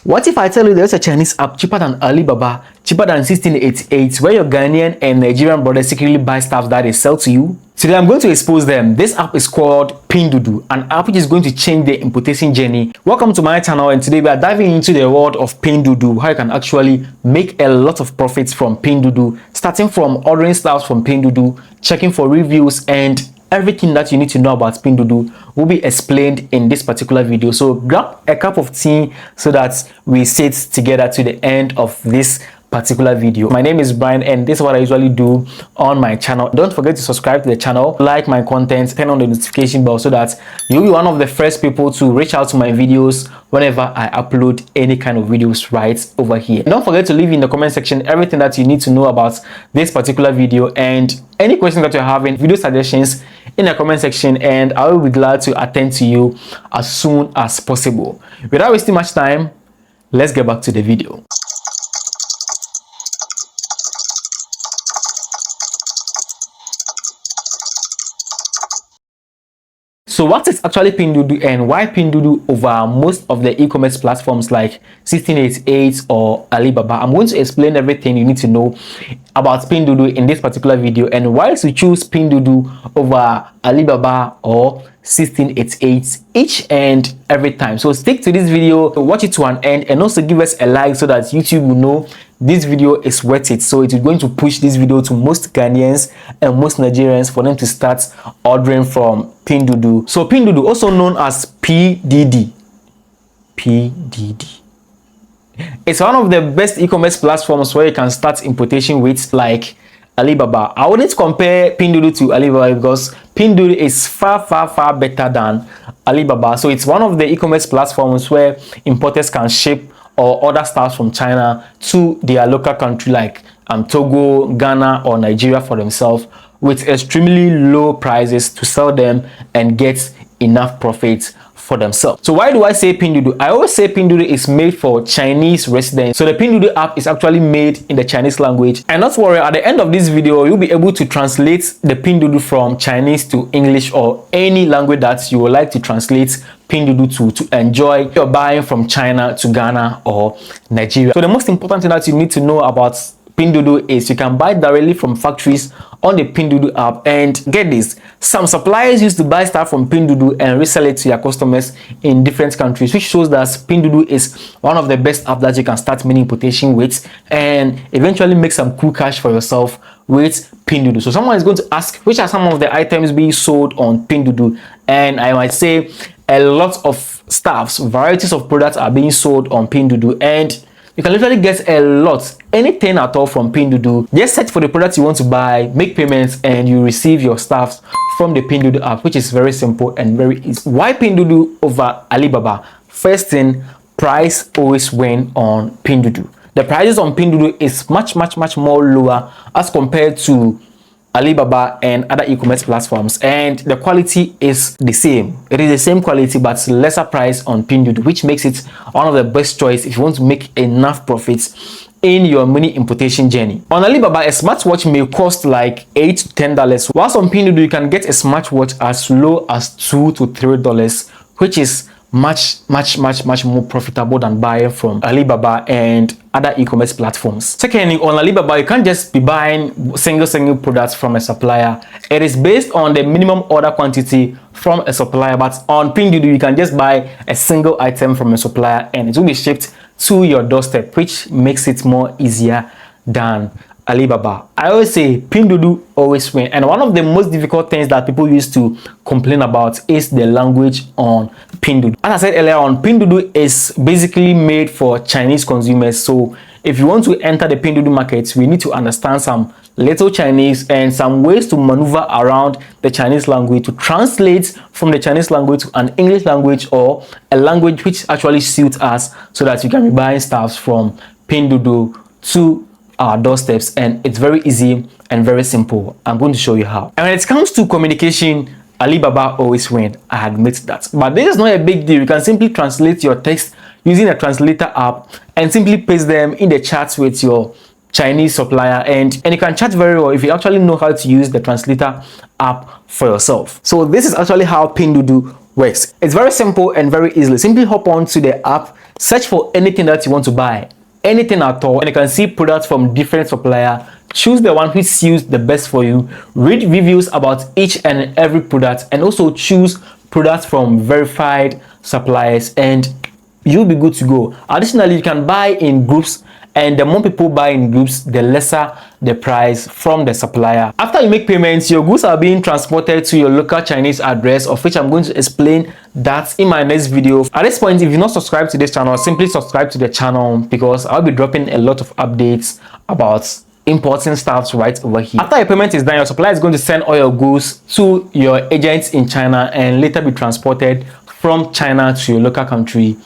What if I tell you there's a Chinese app cheaper than Alibaba, cheaper than 1688, where your Ghanaian and Nigerian brothers secretly buy stuff that they sell to you? Today I'm going to expose them. This app is called Pinduoduo, an app which is going to change the importation journey. Welcome to my channel, and today we are diving into the world of Pinduoduo, how you can actually make a lot of profits from Pinduoduo, starting from ordering stuff from Pinduoduo, checking for reviews, and everything that you need to know about Pinduoduo will be explained in this particular video. So grab a cup of tea so that we sit together to the end of this particular video. My name is Brian, and this is what I usually do on my channel. Don't forget to subscribe to the channel, like my content, turn on the notification bell so that you'll be one of the first people to reach out to my videos whenever I upload any kind of videos right over here. Don't forget to leave in the comment section everything that you need to know about this particular video, and any questions that you're having, video suggestions in the comment section, and I will be glad to attend to you as soon as possible. Without wasting much time, let's get back to the video. So what is actually Pinduoduo, and why Pinduoduo over most of the e-commerce platforms like 1688 or Alibaba? I'm going to explain everything you need to know about Pinduoduo in this particular video, and why to choose Pinduoduo over Alibaba or 1688 each and every time. So stick to this video, watch it to an end, and also give us a like so that YouTube will know this video is worth it. So it is going to push this video to most Ghanaians and most Nigerians for them to start ordering from Pinduoduo. So Pinduoduo, also known as PDD, it's one of the best e-commerce platforms where you can start importation with, like Alibaba. I wouldn't compare Pinduoduo to Alibaba because Pinduoduo is far better than Alibaba. So it's one of the e-commerce platforms where importers can ship or order stuff from China to their local country like Togo, Ghana, or Nigeria for themselves with extremely low prices to sell them and get enough profits for themselves. So why do I say Pinduoduo? I always say Pinduoduo is made for Chinese residents. So the Pinduoduo app is actually made in the Chinese language. And not worry, at the end of this video, you'll be able to translate the Pinduoduo from Chinese to English or any language that you would like to translate Pinduoduo to enjoy your buying from China to Ghana or Nigeria. So the most important thing that you need to know about Pinduoduo is you can buy directly from factories on the Pinduoduo app. And get this, some suppliers used to buy stuff from Pinduoduo and resell it to their customers in different countries, which shows that Pinduoduo is one of the best apps that you can start mini importation with and eventually make some cool cash for yourself with Pinduoduo. So someone is going to ask, which are some of the items being sold on Pinduoduo? And I might say a lot of stuffs, varieties of products are being sold on Pinduoduo, and you can literally get a lot, anything at all from Pinduoduo. Just search for the products you want to buy, make payments, and you receive your stuff from the Pinduoduo app, which is very simple and very easy. Why Pinduoduo over Alibaba? First thing, price always win on Pinduoduo. The prices on Pinduoduo is much more lower as compared to Alibaba and other e-commerce platforms, and the quality is the same. It is the same quality but lesser price on Pinduoduo, which makes it one of the best choice if you want to make enough profits in your mini importation journey. On Alibaba, a smartwatch may cost like $8 to $10, whilst on Pinduoduo you can get a smartwatch as low as $2 to $3, which is much more profitable than buying from Alibaba and other e-commerce platforms. Secondly, on Alibaba, you can't just be buying single products from a supplier. It is based on the minimum order quantity from a supplier, but on Pinduoduo you can just buy a single item from a supplier and it will be shipped to your doorstep, which makes it more easier than Alibaba. I always say Pinduoduo always win, and one of the most difficult things that people used to complain about is the language on Pinduoduo. As I said earlier on, Pinduoduo is basically made for Chinese consumers. So if you want to enter the Pinduoduo market, we need to understand some little Chinese and some ways to maneuver around the Chinese language to translate from the Chinese language to an English language or a language which actually suits us, so that you can be buying stuff from Pinduoduo to our doorsteps. And it's very easy and very simple. I'm going to show you how. And when it comes to communication, Alibaba always win, I admit that, but this is not a big deal. You can simply translate your text using a translator app and simply paste them in the chats with your Chinese supplier, and you can chat very well if you actually know how to use the translator app for yourself. So this is actually how Pinduoduo works. It's very simple and very easy. Simply hop on to the app, Search for anything that you want to buy, anything at all, and you can see products from different suppliers. Choose the one which suits the best for you. Read reviews about each and every product, and also choose products from verified suppliers, and you'll be good to go. Additionally, you can buy in groups, and the more people buy in groups, the lesser the price from the supplier. After you make payments, your goods are being transported to your local Chinese address, of which I'm going to explain that in my next video. At this point, if you're not subscribed to this channel, simply subscribe to the channel, because I'll be dropping a lot of updates about importing stuff right over here. After your payment is done, your supplier is going to send all your goods to your agents in China and later be transported from China to your local country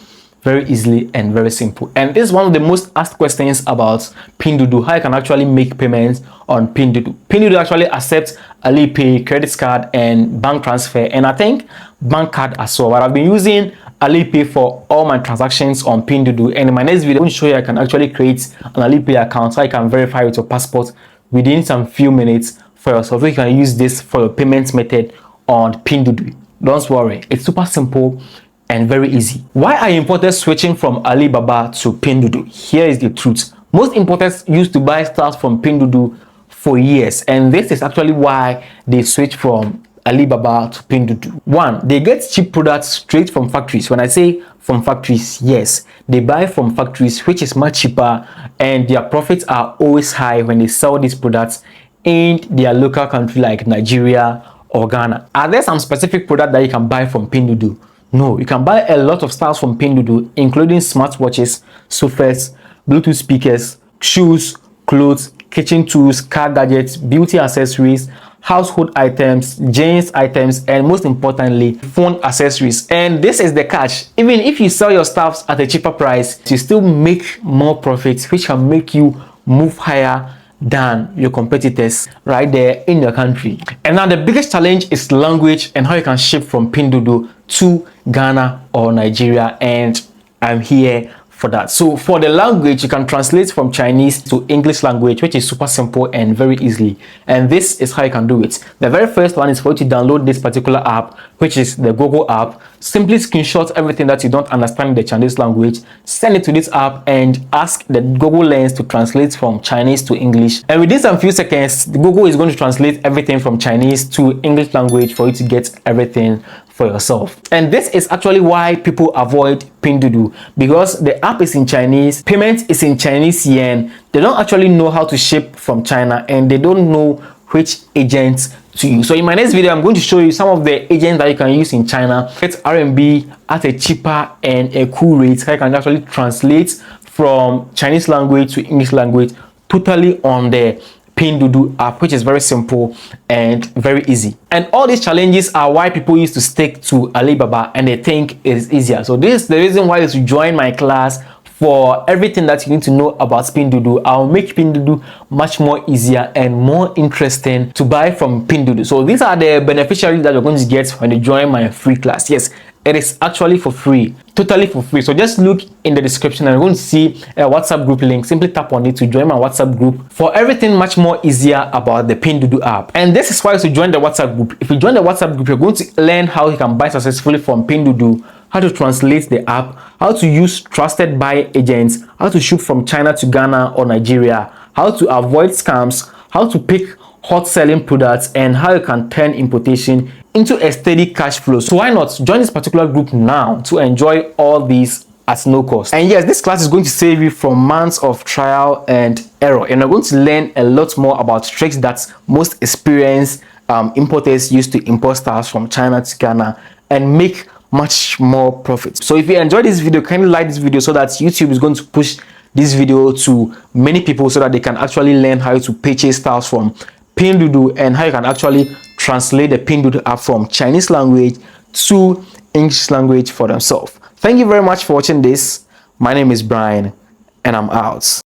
very easily and very simple. And this is one of the most asked questions about Pinduoduo, how you can actually make payments on Pinduoduo. Pinduoduo actually accepts Alipay, credit card, and bank transfer, and I think bank card as well. But I've been using Alipay for all my transactions on Pinduoduo, and in my next video, I'm going to show you I can actually create an Alipay account so I can verify with your passport within some few minutes for yourself. So you can use this for your payment method on Pinduoduo. Don't worry, it's super simple and very easy. Why are importers switching from Alibaba to Pinduoduo? Here is the truth. Most importers used to buy stuff from Pinduoduo for years, and this is actually why they switch from Alibaba to Pinduoduo. One, they get cheap products straight from factories. When I say from factories, yes, they buy from factories, which is much cheaper, and their profits are always high when they sell these products in their local country like Nigeria or Ghana. Are there some specific product that you can buy from Pinduoduo? No, you can buy a lot of styles from Pinduoduo, including smartwatches, sofas, Bluetooth speakers, shoes, clothes, kitchen tools, car gadgets, beauty accessories, household items, jeans items, and most importantly, phone accessories. And this is the catch. Even if you sell your stuff at a cheaper price, you still make more profits, which can make you move higher than your competitors right there in your country. And now the biggest challenge is language and how you can ship from Pinduoduo to Ghana or Nigeria, and I'm here for that. So for the language, you can translate from Chinese to English language, which is super simple and very easily. And this is how you can do it. The very first one is for you to download this particular app, which is the Google app. Simply screenshot everything that you don't understand in the Chinese language, send it to this app, and ask the Google Lens to translate from Chinese to English. And within some few seconds, Google is going to translate everything from Chinese to English language for you to get everything for yourself. And this is actually why people avoid Pinduoduo, because the app is in Chinese, payment is in Chinese yen, they don't actually know how to ship from China, and they don't know which agents to use. So in my next video, I'm going to show you some of the agents that you can use in China, get RMB at a cheaper and a cool rate, so you can actually translate from Chinese language to English language totally on the Pinduoduo app, which is very simple and very easy. And all these challenges are why people used to stick to Alibaba, and they think it's easier. So this is the reason why you should join my class for everything that you need to know about Pinduoduo. I'll make Pinduoduo much more easier and more interesting to buy from Pinduoduo. So these are the beneficiaries that you're going to get when you join my free class. Yes, it is actually for free, totally for free. So just look in the description and you're going to see a WhatsApp group link. Simply tap on it to join my WhatsApp group for everything much more easier about the Pinduoduo app. And this is why you should join the WhatsApp group. If you join the WhatsApp group, you're going to learn how you can buy successfully from Pinduoduo, how to translate the app, how to use trusted buy agents, how to ship from China to Ghana or Nigeria, how to avoid scams, how to pick hot selling products, and how you can turn importation into a steady cash flow. So why not join this particular group now to enjoy all these at no cost? And yes, this class is going to save you from months of trial and error, and you're going to learn a lot more about tricks that most experienced importers use to import stuff from China to Ghana and make much more profit. So if you enjoyed this video, kindly like this video so that YouTube is going to push this video to many people so that they can actually learn how to purchase stuff from Pinduoduo and how you can actually translate the Pinduoduo app from Chinese language to English language for themselves. Thank you very much for watching this. My name is Brian and I'm out.